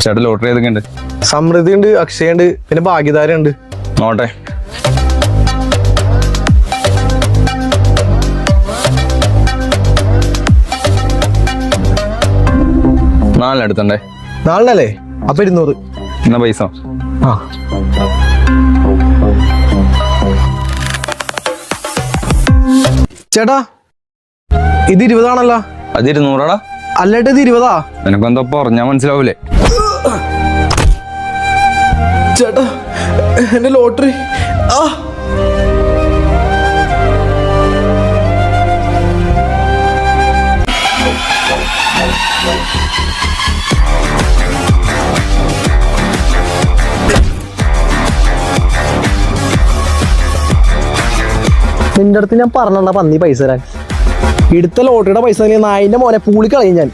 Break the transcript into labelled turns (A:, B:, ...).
A: ചേട്ടാ ലോട്ടറി ഏതൊക്കെ ഉണ്ട്?
B: സമൃദ്ധി ഉണ്ട്, അക്ഷയ ഉണ്ട്, പിന്നെ ഭാഗ്യധാര ഉണ്ട്.
A: നോട്ടെ. നാലിനടുത്തണ്ടേ?
B: നാളിനല്ലേ? അപ്പൊ 200.
A: എന്നാ പൈസ.
B: ആ ചേട്ടാ ഇത് 20 ആണല്ലോ.
A: അത് 200ടാ.
B: അല്ലേട്ടാ ഇത് 20.
A: നിനക്കെന്തോ പറഞ്ഞാ മനസ്സിലാവൂലേ?
B: ചേട്ടാ എന്റെ ലോട്ടറി. ആ നിന്റെ അടുത്ത് ഞാൻ പറഞ്ഞ പന്നി പൈസ തരാൻ. എടുത്ത ലോട്ടറിയുടെ പൈസ നായിന്റെ മോനെ പൂളിക്കളയും ഞാൻ.